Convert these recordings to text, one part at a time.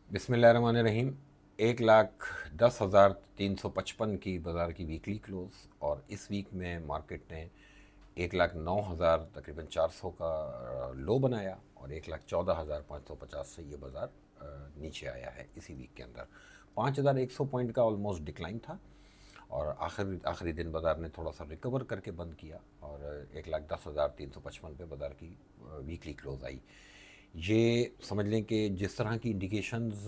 बिस्मिल्लाहिर्रहमानिर्रहीम। 1,10,355 की बाज़ार की वीकली क्लोज और इस वीक में मार्केट ने 1,09,000 तकरीबन 400 का लो बनाया और 1,14,550 से ये बाज़ार नीचे आया है इसी वीक के अंदर। 5,100 पॉइंट का ऑलमोस्ट डिक्लाइन था और आखिरी दिन बाज़ार ने थोड़ा सा रिकवर करके बंद किया और 1,10,355 पे बाज़ार की वीकली क्लोज आई। ये समझ लें कि जिस तरह की इंडिकेशंस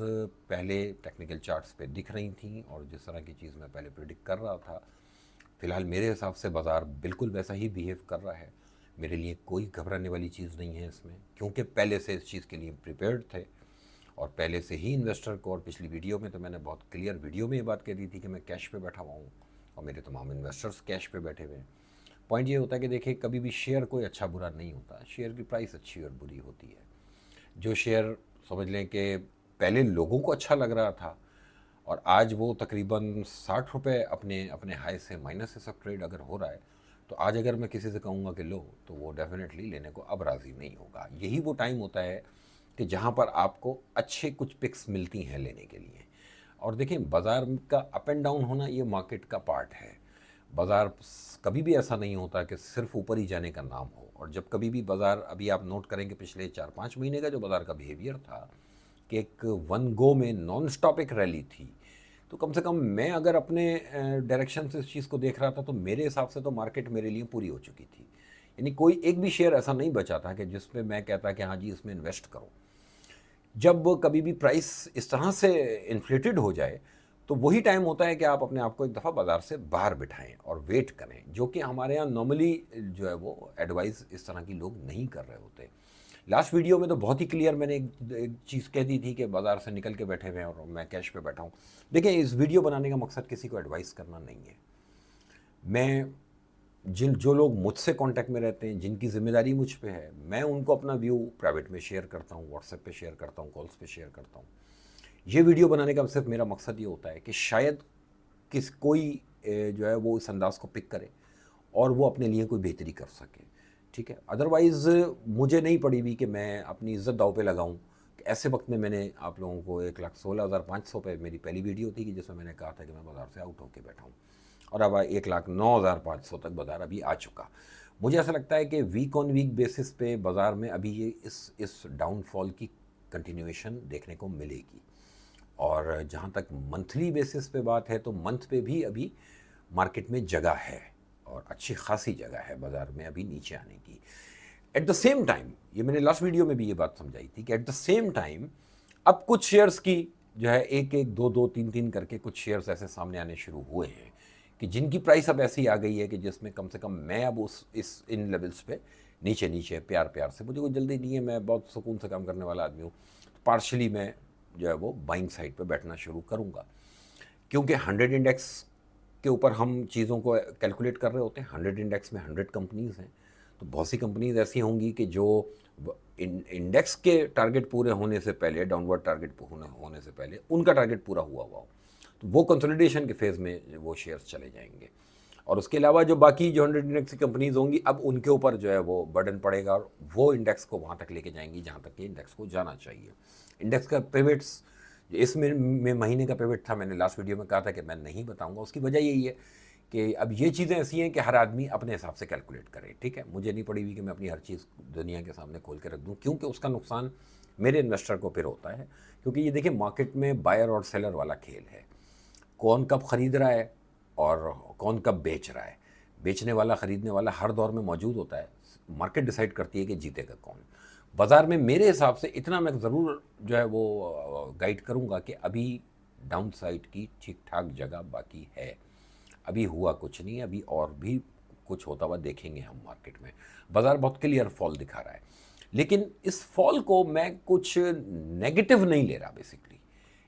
पहले टेक्निकल चार्ट्स पे दिख रही थी और जिस तरह की चीज़ मैं पहले प्रिडिक्ट कर रहा था, फ़िलहाल मेरे हिसाब से बाज़ार बिल्कुल वैसा ही बिहेव कर रहा है। मेरे लिए कोई घबराने वाली चीज़ नहीं है इसमें, क्योंकि पहले से इस चीज़ के लिए प्रिपेयर्ड थे और पहले से ही इन्वेस्टर को, और पिछली वीडियो में तो मैंने बहुत क्लियर वीडियो में ये बात कह दी थी कि मैं कैश पे बैठा हुआ हूँ और मेरे तमाम इन्वेस्टर्स कैश पे बैठे हुए हैं। पॉइंट ये होता है कि देखिए, कभी भी शेयर कोई अच्छा बुरा नहीं होता, शेयर की प्राइस अच्छी और बुरी होती है। जो शेयर समझ लें कि पहले लोगों को अच्छा लग रहा था और आज वो तकरीबन 60 रुपये अपने अपने हाई से माइनस से सब ट्रेड अगर हो रहा है, तो आज अगर मैं किसी से कहूँगा कि लो, तो वो डेफिनेटली लेने को अब राज़ी नहीं होगा। यही वो टाइम होता है कि जहाँ पर आपको अच्छे कुछ पिक्स मिलती हैं लेने के लिए। और देखिए, बाज़ार का अप एंड डाउन होना ये मार्केट का पार्ट है। बाज़ार कभी भी ऐसा नहीं होता कि सिर्फ ऊपर ही जाने का नाम हो। और जब कभी भी बाज़ार, अभी आप नोट करेंगे पिछले 4-5 महीने का जो बाज़ार का बिहेवियर था कि एक वन गो में नॉन स्टॉप एक रैली थी, तो कम से कम मैं अगर अपने डायरेक्शन से इस चीज़ को देख रहा था तो मेरे हिसाब से तो मार्केट मेरे लिए पूरी हो चुकी थी। यानी कोई एक भी शेयर ऐसा नहीं बचा था कि जिस पे मैं कहता कि हाँ जी, इसमें इन्वेस्ट करो। जब कभी भी प्राइस इस तरह से इन्फ्लेटेड हो जाए, तो वही टाइम होता है कि आप अपने आप को एक दफ़ा बाज़ार से बाहर बिठाएं और वेट करें, जो कि हमारे यहाँ नॉर्मली जो है वो एडवाइस इस तरह की लोग नहीं कर रहे होते। लास्ट वीडियो में तो बहुत ही क्लियर मैंने एक चीज़ कह दी थी कि बाज़ार से निकल के बैठे हुए हैं और मैं कैश पे बैठा हूँ। देखिए, इस वीडियो बनाने का मकसद किसी को एडवाइस करना नहीं है। मैं जो लोग मुझसे कांटेक्ट में रहते हैं, जिनकी ज़िम्मेदारी मुझ पे है, मैं उनको अपना व्यू प्राइवेट में शेयर करता हूँ, व्हाट्सएप पे शेयर करता हूँ, कॉल्स पे शेयर करता हूँ। ये वीडियो बनाने का सिर्फ मेरा मकसद ये होता है कि शायद कोई जो है वो इस अंदाज़ को पिक करे और वो अपने लिए कोई बेहतरी कर सके, ठीक है। अदरवाइज़ मुझे नहीं पड़ी हुई कि मैं अपनी इज़्ज़त दाँव पे लगाऊँ। ऐसे वक्त में मैंने आप लोगों को 1,16,500 पे मेरी पहली वीडियो थी कि जिसमें मैंने कहा था कि मैं बाज़ार से आउट होकर बैठा हूँ और अब 1,09,500 तक बाज़ार अभी आ चुका। मुझे ऐसा लगता है कि वीक ऑन वीक बेसिस पे बाज़ार में अभी ये इस डाउनफॉल की कंटिन्यूएशन देखने को मिलेगी। और जहाँ तक मंथली बेसिस पे बात है, तो मंथ पे भी अभी मार्केट में जगह है और अच्छी खासी जगह है बाज़ार में अभी नीचे आने की। एट द सेम टाइम, ये मैंने लास्ट वीडियो में भी ये बात समझाई थी कि एट द सेम टाइम अब कुछ शेयर्स की जो है एक एक दो दो तीन तीन करके कुछ शेयर्स ऐसे सामने आने शुरू हुए हैं कि जिनकी प्राइस अब ऐसी आ गई है कि जिसमें कम से कम मैं अब उस इस इन लेवल्स पे नीचे नीचे प्यार प्यार से, मुझे कोई जल्दी नहीं है, मैं बहुत सुकून से काम करने वाला आदमी हूँ, पार्शली मैं जो है वो बाइंग साइड पे बैठना शुरू करूँगा। क्योंकि 100 इंडेक्स के ऊपर हम चीज़ों को कैलकुलेट कर रहे होते हैं। 100 इंडेक्स में 100 कंपनीज़ हैं, तो बहुत सी कंपनीज़ ऐसी होंगी कि जो इंडेक्स के टारगेट पूरे होने से पहले, डाउनवर्ड टारगेट होने से पहले उनका टारगेट पूरा हुआ हुआ हो, तो वो कंसोलिडेशन के फेज़ में वो शेयर्स चले जाएंगे। और उसके अलावा जो बाकी जो 100 इंडेक्स की कंपनीज होंगी, अब उनके ऊपर जो है वो बर्डन पड़ेगा और वो इंडेक्स को वहाँ तक लेके जाएंगी जहाँ तक कि इंडेक्स को जाना चाहिए। इंडेक्स का पिवट्स, इस में महीने का पिवट था, मैंने लास्ट वीडियो में कहा था कि मैं नहीं बताऊंगा। उसकी वजह यही है कि अब ये चीज़ें ऐसी हैं कि हर आदमी अपने हिसाब से कैलकुलेट करे, ठीक है। मुझे नहीं पड़ी हुई कि मैं अपनी हर चीज़ दुनिया के सामने खोल के रख दूँ, क्योंकि उसका नुकसान मेरे इन्वेस्टर को फिर होता है। क्योंकि ये देखिए, मार्केट में बायर और सेलर वाला खेल है। कौन कब ख़रीद रहा है और कौन कब बेच रहा है। बेचने वाला ख़रीदने वाला हर दौर में मौजूद होता है। मार्केट डिसाइड करती है कि जीतेगा कौन। बाज़ार में मेरे हिसाब से इतना मैं ज़रूर जो है वो गाइड करूँगा कि अभी डाउन साइड की ठीक ठाक जगह बाकी है। अभी हुआ कुछ नहीं, अभी और भी कुछ होता हुआ देखेंगे हम मार्केट में। बाज़ार बहुत क्लियर फॉल दिखा रहा है, लेकिन इस फॉल को मैं कुछ नेगेटिव नहीं ले रहा। बेसिकली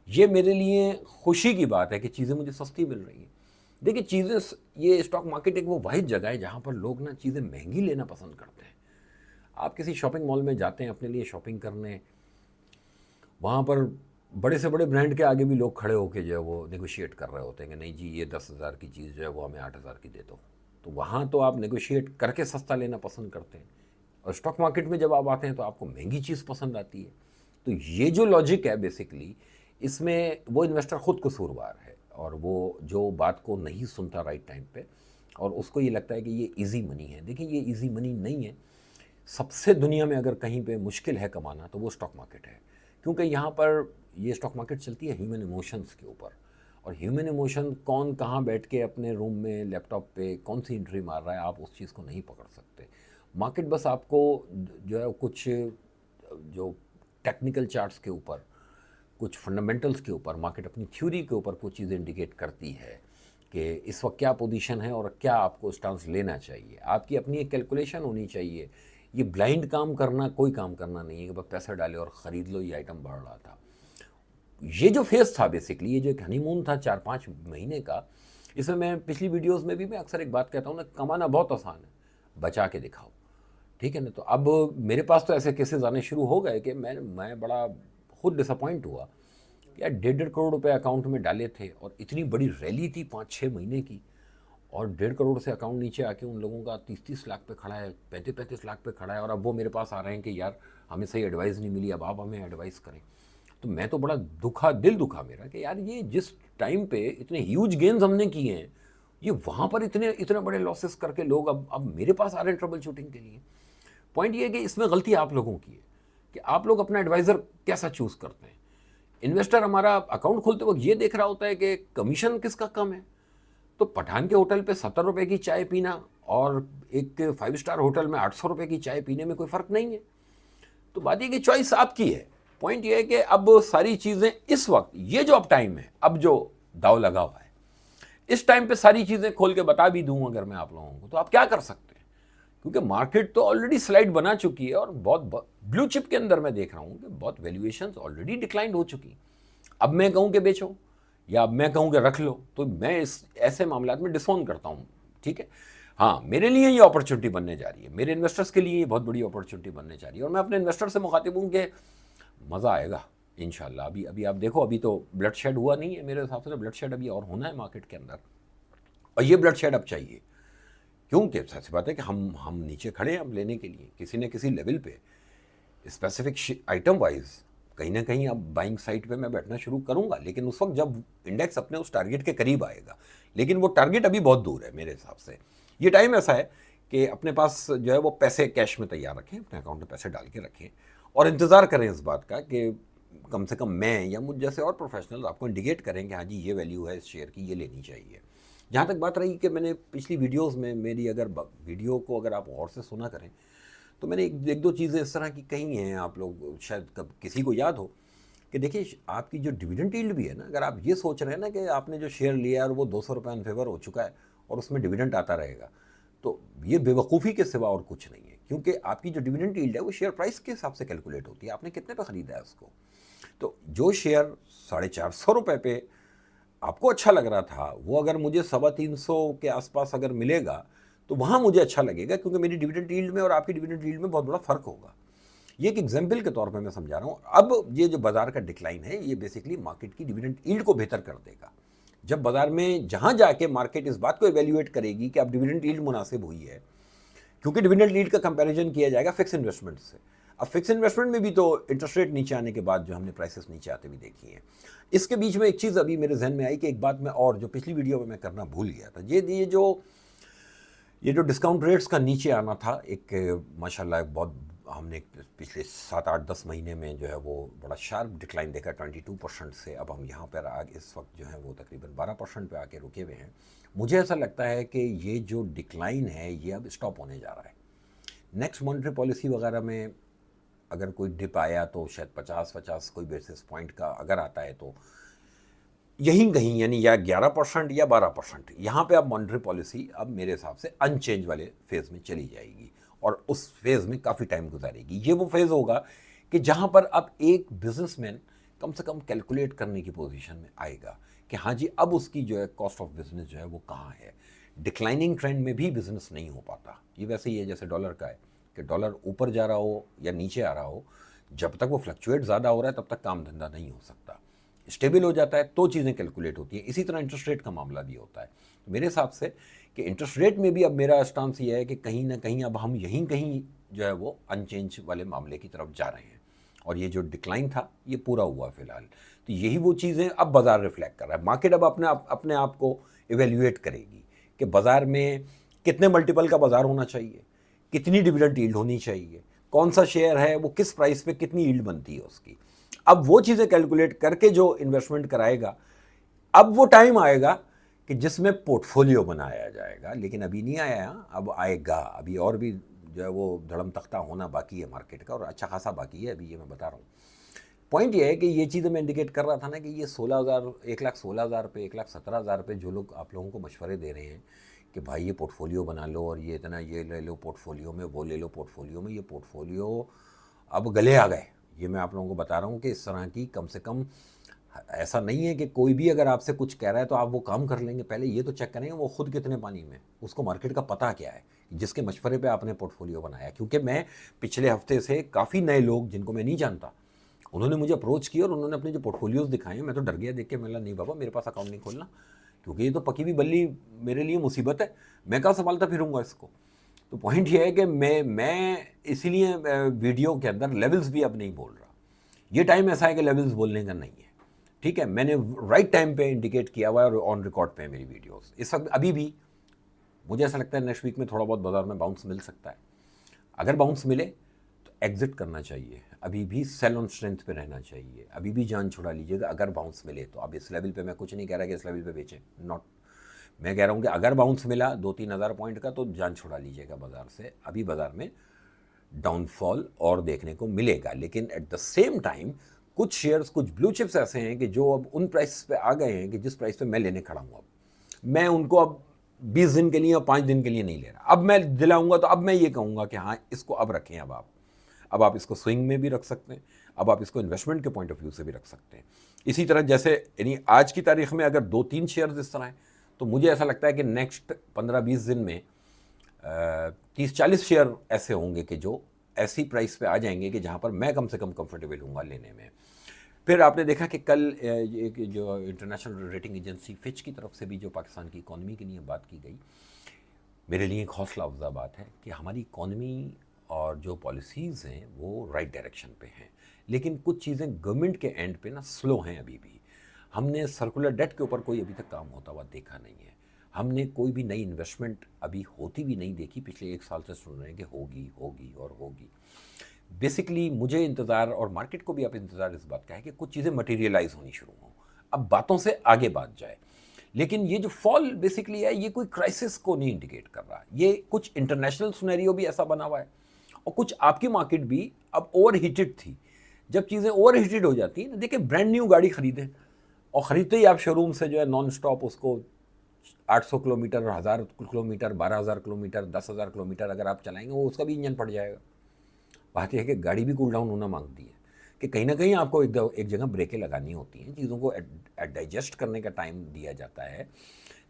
ये मेरे लिए खुशी की बात है कि चीज़ें मुझे सस्ती मिल रही हैं। देखिए, चीज़ें, ये स्टॉक मार्केट एक वो वाहिद जगह है जहाँ पर लोग ना चीज़ें महंगी लेना पसंद करते हैं। आप किसी शॉपिंग मॉल में जाते हैं अपने लिए शॉपिंग करने, वहाँ पर बड़े से बड़े ब्रांड के आगे भी लोग खड़े होकर जो है वो नेगोशिएट कर रहे होते हैं कि नहीं जी, ये 10,000 की चीज़ जो है वो हमें 8,000 की दे दो। तो वहाँ तो आप नेगोशिएट करके सस्ता लेना पसंद करते हैं, और स्टॉक मार्केट में जब आप आते हैं तो आपको महंगी चीज़ पसंद आती है। तो ये जो लॉजिक है बेसिकली, इसमें वो इन्वेस्टर खुद कसूरवार है, और वो जो बात को नहीं सुनता राइट टाइम पे, और उसको ये लगता है कि ये इजी मनी है। देखिए, ये इजी मनी नहीं है। सबसे दुनिया में अगर कहीं पे मुश्किल है कमाना तो वो स्टॉक मार्केट है, क्योंकि यहाँ पर ये स्टॉक मार्केट चलती है ह्यूमन इमोशंस के ऊपर, और ह्यूमन इमोशन कौन कहाँ बैठ के अपने रूम में लैपटॉप पे कौन सी एंट्री मार रहा है, आप उस चीज़ को नहीं पकड़ सकते। मार्केट बस आपको जो है कुछ जो टेक्निकल चार्ट्स के ऊपर, कुछ फंडामेंटल्स के ऊपर, मार्केट अपनी थ्योरी के ऊपर कुछ चीज़ें इंडिकेट करती है कि इस वक्त क्या पोजीशन है और क्या आपको स्टांस लेना चाहिए। आपकी अपनी एक कैलकुलेशन होनी चाहिए। ये ब्लाइंड काम करना कोई काम करना नहीं है कि बस पैसा डाले और ख़रीद लो, ये आइटम बढ़ रहा था। ये जो फेज़ था बेसिकली, ये जो एक हनीमून था 4-5 महीने का, इसमें मैं पिछली वीडियोस में भी मैं अक्सर एक बात कहता हूँ ना, कमाना बहुत आसान है, बचा के दिखाओ, ठीक है ना। तो अब मेरे पास तो ऐसे केसेस आने शुरू हो गए कि मैं बड़ा खुद डिसअपॉइंट हुआ कि यार 1.5 करोड़ रुपए अकाउंट में डाले थे और इतनी बड़ी रैली थी 5-6 महीने की, और 1.5 करोड़ से अकाउंट नीचे आके उन लोगों का 30-30 लाख पे खड़ा है, 35-35 लाख पे खड़ा है, और अब वो मेरे पास आ रहे हैं कि यार हमें सही एडवाइस नहीं मिली, अब आप हमें एडवाइस करें। तो मैं तो बड़ा दिल दुखा मेरा कि यार ये जिस टाइम पे इतने ह्यूज गेन्स हमने किए हैं, ये वहाँ पर इतने बड़े लॉसेस करके लोग अब मेरे पास आ रहे हैं ट्रबल शूटिंग के लिए। पॉइंट ये है कि इसमें गलती आप लोगों की है कि आप लोग अपना एडवाइज़र कैसा चूज़ करते हैं। इन्वेस्टर हमारा अकाउंट खोलते वक्त ये देख रहा होता है कि कमीशन किसका कम है, तो पठान के होटल पे 70 रुपये की चाय पीना और एक 5 स्टार होटल में 800 रुपये की चाय पीने में कोई फ़र्क नहीं है। तो बात ये कि चॉइस आपकी है। पॉइंट ये है कि अब सारी चीज़ें इस वक्त, ये जो अब टाइम है, अब जो दाव लगा हुआ है, इस टाइम पे सारी चीज़ें खोल के बता भी दूँ अगर मैं आप लोगों को, तो आप क्या कर सकते हैं, क्योंकि मार्केट तो ऑलरेडी स्लाइड बना चुकी है, और बहुत ब्लू चिप के अंदर मैं देख रहा हूँ कि बहुत वैल्यूएशंस ऑलरेडी डिक्लाइन हो चुकी। अब मैं कहूँ कि बेचो या अब मैं कहूँ कि रख लो, तो मैं इस ऐसे मामलों में डिसोन करता हूँ, ठीक है। हाँ, मेरे लिए ये अपॉर्चुनिटी बनने जा रही है, मेरे इन्वेस्टर्स के लिए ये बहुत बड़ी अपॉर्चुनिटी बनने जा रही है, और मैं अपने इन्वेस्टर से मुखातिब हूँ कि मज़ा आएगा इंशाल्लाह। अभी आप देखो, अभी तो ब्लड शेड हुआ नहीं है, मेरे हिसाब से तो ब्लड शेड अभी और होना है मार्केट के अंदर, और ये ब्लड शेड अब चाहिए, क्योंकि सच बात है कि हम नीचे खड़े हैं अब लेने के लिए, किसी न किसी लेवल पे स्पेसिफिक आइटम वाइज कहीं ना कहीं अब बाइंग साइड पे मैं बैठना शुरू करूंगा, लेकिन उस वक्त जब इंडेक्स अपने उस टारगेट के करीब आएगा। लेकिन वो टारगेट अभी बहुत दूर है मेरे हिसाब से। ये टाइम ऐसा है कि अपने पास जो है वो पैसे कैश में तैयार रखें, अपने अकाउंट में पैसे डाल के रखें, और इंतज़ार करें इस बात का कि कम से कम मैं या मुझ जैसे और प्रोफेशनल आपको इंडिकेट करें कि हाँ जी ये वैल्यू है इस शेयर की, ये लेनी चाहिए। जहाँ तक बात रही कि मैंने पिछली वीडियोस में मेरी अगर वीडियो को अगर आप गौर से सुना करें, तो मैंने एक दो चीज़ें इस तरह की कही हैं, आप लोग शायद कब किसी को याद हो कि देखिए आपकी जो डिविडेंड यील्ड भी है ना, अगर आप ये सोच रहे हैं ना कि आपने जो शेयर लिया और वो 200 रुपये इन फेवर हो चुका है और उसमें डिविडेंड आता रहेगा, तो ये बेवकूफ़ी के सिवा और कुछ नहीं है, क्योंकि आपकी जो डिविडेंड यील्ड है वो शेयर प्राइस के हिसाब से कैलकुलेट होती है, आपने कितने पे ख़रीदा है उसको। तो जो शेयर 450 रुपये पे आपको अच्छा लग रहा था, वो अगर मुझे 350 के आसपास अगर मिलेगा तो वहाँ मुझे अच्छा लगेगा, क्योंकि मेरी डिविडेंड यील्ड में और आपकी डिविडेंड यील्ड में बहुत बड़ा फ़र्क होगा। ये एक एग्जाम्पल के तौर पे मैं समझा रहा हूँ। अब ये जो बाज़ार का डिक्लाइन है, ये बेसिकली मार्केट की डिविडेंड यील्ड को बेहतर कर देगा। जब बाज़ार में जहाँ जाके मार्केट इस बात को एवेल्यूएट करेगी कि अब डिविडेंड यील्ड मुनासिब हुई है, क्योंकि डिविडेंड यील्ड का कंपैरिजन किया जाएगा फिक्स इन्वेस्टमेंट से। अब फिक्स इन्वेस्टमेंट में भी तो इंटरेस्ट रेट नीचे आने के बाद जो हमने प्राइसेस नीचे आते भी देखी हैं। इसके बीच में एक चीज़ अभी मेरे जहन में आई कि एक बात मैं और जो पिछली वीडियो में मैं करना भूल गया था, ये जो डिस्काउंट रेट्स का नीचे आना था, एक माशाल्लाह बहुत हमने पिछले 7-8-10 महीने में जो है वो बड़ा शार्प डिक्लाइन देखा 22% से। अब हम यहाँ पर आगे इस वक्त जो है वो तकरीबन 12% पे आके रुके हुए हैं। मुझे ऐसा लगता है कि ये जो डिक्लाइन है ये अब स्टॉप होने जा रहा है। नेक्स्ट मॉनेटरी पॉलिसी वगैरह में अगर कोई डिप आया तो शायद 50 कोई बेसिस पॉइंट का अगर आता है तो यहीं कहीं, यानी या 11% या 12%, यहाँ पे अब मॉनेटरी पॉलिसी अब मेरे हिसाब से अनचेंज वाले फेज़ में चली जाएगी, और उस फेज़ में काफ़ी टाइम गुजारेगी। ये वो फेज़ होगा कि जहाँ पर अब एक बिजनेसमैन कम से कम कैलकुलेट करने की पोजीशन में आएगा कि हाँ जी अब उसकी जो है कॉस्ट ऑफ बिजनेस जो है वो कहाँ है। डिक्लाइनिंग ट्रेंड में भी बिजनेस नहीं हो पाता। ये वैसे ही है जैसे डॉलर का है कि डॉलर ऊपर जा रहा हो या नीचे आ रहा हो, जब तक वो फ्लक्चुएट ज़्यादा हो रहा है तब तक काम धंधा नहीं हो सकता। स्टेबल हो जाता है तो चीज़ें कैलकुलेट होती हैं। इसी तरह इंटरेस्ट रेट का मामला भी होता है। तो मेरे हिसाब से कि इंटरेस्ट रेट में भी अब मेरा स्टांस ये है कि कहीं ना कहीं अब हम यहीं कहीं जो है वो अनचेंज वाले मामले की तरफ जा रहे हैं, और ये जो डिक्लाइन था ये पूरा हुआ फिलहाल। तो यही वो चीज़ें अब बाज़ार रिफ्लेक्ट कर रहा है। मार्केट अब अपने आप को इवेल्युएट करेगी कि बाज़ार में कितने मल्टीपल का बाज़ार होना चाहिए, कितनी डिविडेंड यील्ड होनी चाहिए, कौन सा शेयर है वो किस प्राइस पे कितनी यील्ड बनती है उसकी। अब वो चीज़ें कैलकुलेट करके जो इन्वेस्टमेंट कराएगा, अब वो टाइम आएगा कि जिसमें पोर्टफोलियो बनाया जाएगा। लेकिन अभी नहीं आया, अब आएगा। अभी और भी जो है वो धड़म तख्ता होना बाकी है मार्केट का, और अच्छा खासा बाकी है अभी, ये मैं बता रहा हूँ। पॉइंट ये है कि ये चीज़ें मैं इंडिकेट कर रहा था ना कि ये 16,000, 1,16,000 पे, 1,17,000 पे जो लोग आप लोगों को मशवरे दे रहे हैं कि भाई ये पोर्टफोलियो बना लो और ये इतना ये ले लो पोर्टफोलियो में, वो ले लो पोर्टफोलियो में, ये पोर्टफोलियो अब गले आ गए। ये मैं आप लोगों को बता रहा हूँ कि इस तरह की कम से कम ऐसा नहीं है कि कोई भी अगर आपसे कुछ कह रहा है तो आप वो काम कर लेंगे। पहले ये तो चेक करेंगे वो खुद कितने पानी में, उसको मार्केट का पता क्या है जिसके मशवरे पे आपने पोर्टफोलियो बनाया। क्योंकि मैं पिछले हफ्ते से काफ़ी नए लोग जिनको मैं नहीं जानता, उन्होंने मुझे अप्रोच किया और उन्होंने अपने जो पोर्टफोलियोज दिखाए, मैं तो डर गया देख के। मैंने नहीं बाबा मेरे पास अकाउंट नहीं खोलना, क्योंकि ये तो पकी भी बल्ली मेरे लिए मुसीबत है, मैं कहाँ संभालता फिरूंगा इसको। तो पॉइंट ये है कि मैं इसीलिए वीडियो के अंदर लेवल्स भी अब नहीं बोल रहा। ये टाइम ऐसा है कि लेवल्स बोलने का नहीं है, ठीक है। मैंने राइट टाइम पे इंडिकेट किया हुआ है और ऑन रिकॉर्ड पे है मेरी वीडियोस इस वक्त। अभी भी मुझे ऐसा लगता है नेक्स्ट वीक में थोड़ा बहुत बाजार में बाउंस मिल सकता है। अगर बाउंस मिले तो एग्जिट करना चाहिए, अभी भी सेल ऑन स्ट्रेंथ पे रहना चाहिए, अभी भी जान छुड़ा लीजिएगा अगर बाउंस मिले तो। अब इस लेवल पे मैं कुछ नहीं कह रहा कि इस लेवल पे बेचें, नॉट। मैं कह रहा हूँ कि अगर बाउंस मिला 2-3 हज़ार पॉइंट का तो जान छुड़ा लीजिएगा बाजार से। अभी बाजार में डाउनफॉल और देखने को मिलेगा, लेकिन एट द सेम टाइम कुछ शेयर्स, कुछ ब्लू चिप्स ऐसे हैं कि जो अब उन प्राइस पे आ गए हैं कि जिस प्राइस पे मैं लेने खड़ा हूँ। अब मैं उनको अब 20 दिन के लिए और 5 दिन के लिए नहीं ले रहा। अब मैं दिलाऊंगा तो अब मैं ये कहूँगा कि हाँ इसको अब रखें। अब आप इसको स्विंग में भी रख सकते हैं, अब आप इसको इन्वेस्टमेंट के पॉइंट ऑफ व्यू से भी रख सकते हैं। इसी तरह जैसे यानी आज की तारीख में अगर 2-3 शेयर्स इस तरह हैं तो मुझे ऐसा लगता है कि नेक्स्ट 15-20 दिन में 30-40 शेयर ऐसे होंगे कि जो ऐसी प्राइस पे आ जाएंगे कि जहाँ पर मैं कम से कम कंफर्टेबल हूँगा लेने में। फिर आपने देखा कि कल एक जो इंटरनेशनल रेटिंग एजेंसी फिच की तरफ से भी जो पाकिस्तान की इकॉनमी के लिए बात की गई, मेरे लिए एक हौसला अफजा बात है कि हमारी इकॉनमी और जो पॉलिसीज़ हैं वो राइट डायरेक्शन पे हैं। लेकिन कुछ चीज़ें गवर्नमेंट के एंड पे ना स्लो हैं अभी भी। हमने सर्कुलर डेट के ऊपर कोई अभी तक काम होता हुआ देखा नहीं है। हमने कोई भी नई इन्वेस्टमेंट अभी होती भी नहीं देखी। पिछले 1 साल से सुन रहे हैं कि होगी होगी और होगी। बेसिकली मुझे इंतज़ार, और मार्केट को भी अब इंतज़ार इस बात का है कि कुछ चीज़ें मटेरियलाइज होनी शुरू हों, अब बातों से आगे बात जाए। लेकिन ये जो फॉल बेसिकली है ये कोई क्राइसिस को नहीं इंडिकेट कर रहा। ये कुछ इंटरनेशनल सिनेरियो भी ऐसा बना हुआ है और कुछ आपकी मार्केट भी अब ओवर हीटेड थी। जब चीज़ें ओवर हीटेड हो जाती हैं, देखिए ब्रांड न्यू गाड़ी खरीदें और ख़रीदते ही आप शोरूम से जो है नॉन स्टॉप उसको 800 किलोमीटर, 1000 किलोमीटर, 12,000 किलोमीटर, 10,000 किलोमीटर अगर आप चलाएंगे वो उसका भी इंजन फट जाएगा। बात यह है कि गाड़ी भी कूल डाउन होना मांगती है कि कहीं ना कहीं आपको एक जगह ब्रेकें लगानी होती हैं, चीज़ों को डाइजेस्ट करने का टाइम दिया जाता है,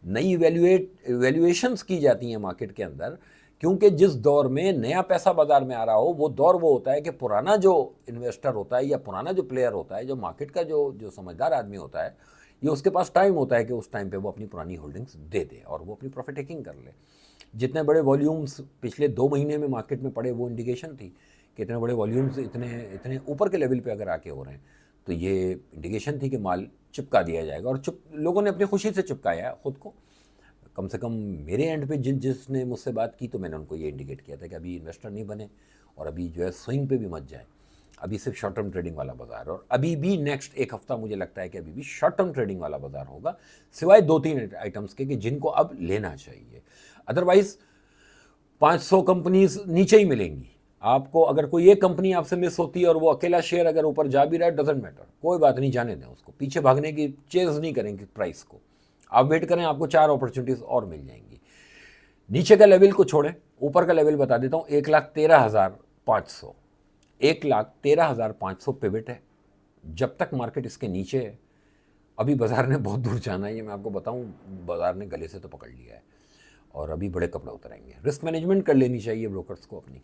नई वैल्यूएशंस की जाती हैं मार्केट के अंदर। क्योंकि जिस दौर में नया पैसा बाजार में आ रहा हो वो दौर वो होता है कि पुराना जो इन्वेस्टर होता है या पुराना जो प्लेयर होता है, जो मार्केट का जो समझदार आदमी होता है, ये उसके पास टाइम होता है कि उस टाइम पे वो अपनी पुरानी होल्डिंग्स दे दे और वो अपनी प्रॉफिट टेकिंग कर ले। जितने बड़े वॉल्यूम्स पिछले 2 महीने में मार्केट में पड़े वो इंडिकेशन थी कि इतने बड़े वॉल्यूम्स इतने इतने ऊपर के लेवल पे अगर आके हो रहे हैं, तो ये इंडिकेशन थी कि माल चिपका दिया जाएगा। और लोगों ने अपनी खुशी से चिपकाया है ख़ुद को। कम से कम मेरे एंड पे जिसने मुझसे बात की तो मैंने उनको ये इंडिकेट किया था कि अभी इन्वेस्टर नहीं बने और अभी जो है स्विंग पे भी मत जाए, अभी सिर्फ शॉर्ट टर्म ट्रेडिंग वाला बाजार। और अभी भी नेक्स्ट 1 हफ्ता मुझे लगता है कि अभी भी शॉर्ट टर्म ट्रेडिंग वाला बाजार होगा, सिवाय 2-3 आइटम्स के कि जिनको अब लेना चाहिए। अदरवाइज 500 कंपनीज नीचे ही मिलेंगी आपको। अगर कोई एक कंपनी आपसे मिस होती है और वो अकेला शेयर अगर ऊपर जा भी रहा है, डजेंट मैटर, कोई बात नहीं, जाने दें उसको। पीछे भागने की चेज नहीं करेंगे प्राइस को, आप वेट करें, आपको 4 अपॉर्चुनिटीज़ और मिल जाएंगी। नीचे का लेवल को छोड़ें, ऊपर का लेवल बता देता हूँ, 1,13,500, 1,13,500 पिवट है। जब तक मार्केट इसके नीचे है, अभी बाजार ने बहुत दूर जाना है, ये मैं आपको बताऊँ। बाजार ने गले से तो पकड़ लिया है और अभी बड़े कपड़े उतरेंगे। रिस्क मैनेजमेंट कर लेनी चाहिए ब्रोकर्स को अपनी,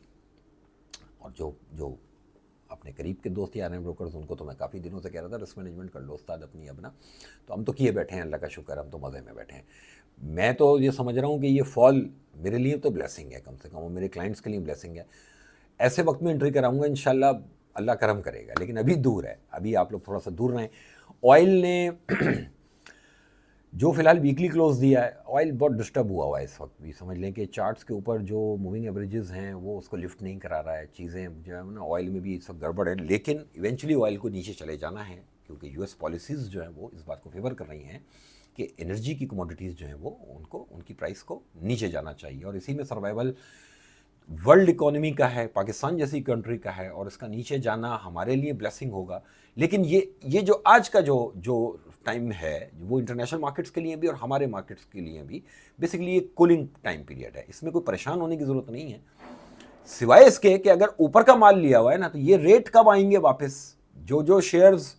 और जो अपने करीब के दोस्त यार हैं ब्रोकर्स, उनको तो मैं काफ़ी दिनों से कह रहा था रिस्क मैनेजमेंट कर लो उस्ताद अपनी अपना। तो हम तो किए बैठे हैं, अल्लाह का शुक्र, हम तो मज़े में बैठे हैं। मैं तो ये समझ रहा हूँ कि ये फॉल मेरे लिए तो ब्लेसिंग है, कम से कम वो मेरे क्लाइंट्स के लिए ब्लेसिंग है। ऐसे वक्त में एंट्री कराऊंगा इंशाल्लाह। अल्लाह करम करेगा, लेकिन अभी दूर है, अभी आप लोग थोड़ा सा दूर रहें। ऑयल ने जो फिलहाल वीकली क्लोज दिया है, ऑयल बहुत डिस्टर्ब हुआ हुआ है इस वक्त भी। समझ लें कि चार्ट्स के ऊपर जो मूविंग एवरेजेस हैं वो उसको लिफ्ट नहीं करा रहा है, चीज़ें जो है ना ऑयल में भी इस वक्त गड़बड़ है, लेकिन इवेंचुअली ऑयल को नीचे चले जाना है, क्योंकि यूएस पॉलिसीज़ जो है वो इस बात को फेवर कर रही हैं कि एनर्जी की कमोडिटीज़ जो हैं वो उनको उनकी प्राइस को नीचे जाना चाहिए, और इसी में सर्वाइवल वर्ल्ड इकोनॉमी का है, पाकिस्तान जैसी कंट्री का है, और इसका नीचे जाना हमारे लिए ब्लेसिंग होगा। लेकिन ये जो आज का जो जो टाइम है वो इंटरनेशनल मार्केट्स के लिए भी और हमारे मार्केट्स के लिए भी बेसिकली ये कूलिंग टाइम पीरियड है, इसमें कोई परेशान होने की ज़रूरत नहीं है, सिवाय इसके कि अगर ऊपर का माल लिया हुआ है ना तो ये रेट कब आएंगे वापस। जो शेयर्स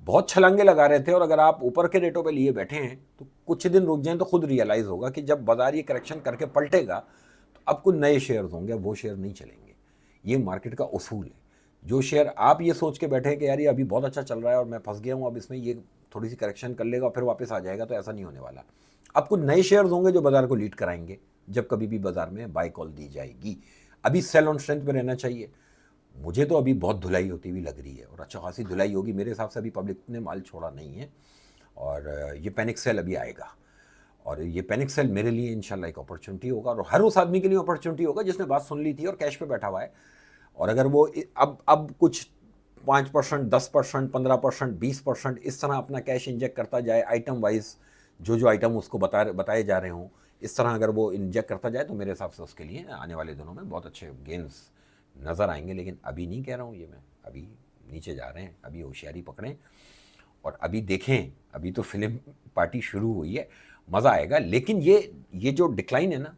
बहुत छलांगे लगा रहे थे और अगर आप ऊपर के रेटों पे लिए बैठे हैं तो कुछ दिन रुक जाएं तो खुद रियलाइज़ होगा कि जब बाजार ये करेक्शन करके पलटेगा तो अब कुछ नए शेयर्स होंगे, वो शेयर नहीं चलेंगे। ये मार्केट का उसूल है। जो शेयर आप ये सोच के बैठे हैं कि यार ये अभी बहुत अच्छा चल रहा है और मैं फंस गया हूँ, अब इसमें ये थोड़ी सी करेक्शन कर लेगा और फिर वापस आ जाएगा, तो ऐसा नहीं होने वाला। अब कुछ नए शेयर्स होंगे जो बाजार को लीड कराएंगे जब कभी भी बाजार में बाय कॉल दी जाएगी। अभी सेल ऑन स्ट्रेंथ में रहना चाहिए। मुझे तो अभी बहुत धुलाई होती हुई लग रही है और अच्छा खासी धुलाई होगी मेरे हिसाब से, अभी पब्लिक ने माल छोड़ा नहीं है और ये पैनिक सेल अभी आएगा, और ये पैनिक सेल मेरे लिए इंशाल्लाह एक अपॉर्चुनिटी होगा और हर उस आदमी के लिए अपॉर्चुनिटी होगा जिसने बात सुन ली थी और कैश पे बैठा हुआ है। और अगर वो अब कुछ 5%, 10%, 15%, 20% इस तरह अपना कैश इंजेक्ट करता जाए आइटम वाइज, जो आइटम उसको बताए जा रहे हों, इस तरह अगर वो इंजेक्ट करता जाए तो मेरे हिसाब से उसके लिए आने वाले दिनों में बहुत अच्छे गेंस नज़र आएंगे। लेकिन अभी नहीं कह रहा हूँ ये मैं, अभी नीचे जा रहे हैं, अभी होशियारी पकड़ें और अभी देखें। अभी तो फिल्म पार्टी शुरू हुई है, मज़ा आएगा। लेकिन ये जो डिक्लाइन है ना,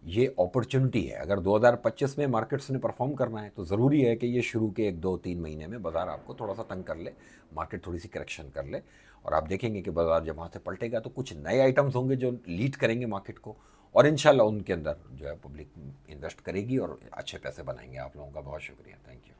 ये अपॉर्चुनिटी है। अगर 2025 में मार्केट्स ने परफॉर्म करना है तो ज़रूरी है कि ये शुरू के 1-2-3 महीने में बाज़ार आपको थोड़ा सा तंग कर ले, मार्केट थोड़ी सी करेक्शन कर ले, और आप देखेंगे कि बाज़ार जब वहाँ से पलटेगा तो कुछ नए आइटम्स होंगे जो लीड करेंगे मार्केट को, और इंशाल्लाह उनके अंदर जो है पब्लिक इन्वेस्ट करेगी और अच्छे पैसे बनाएंगे। आप लोगों का बहुत शुक्रिया, थैंक यू।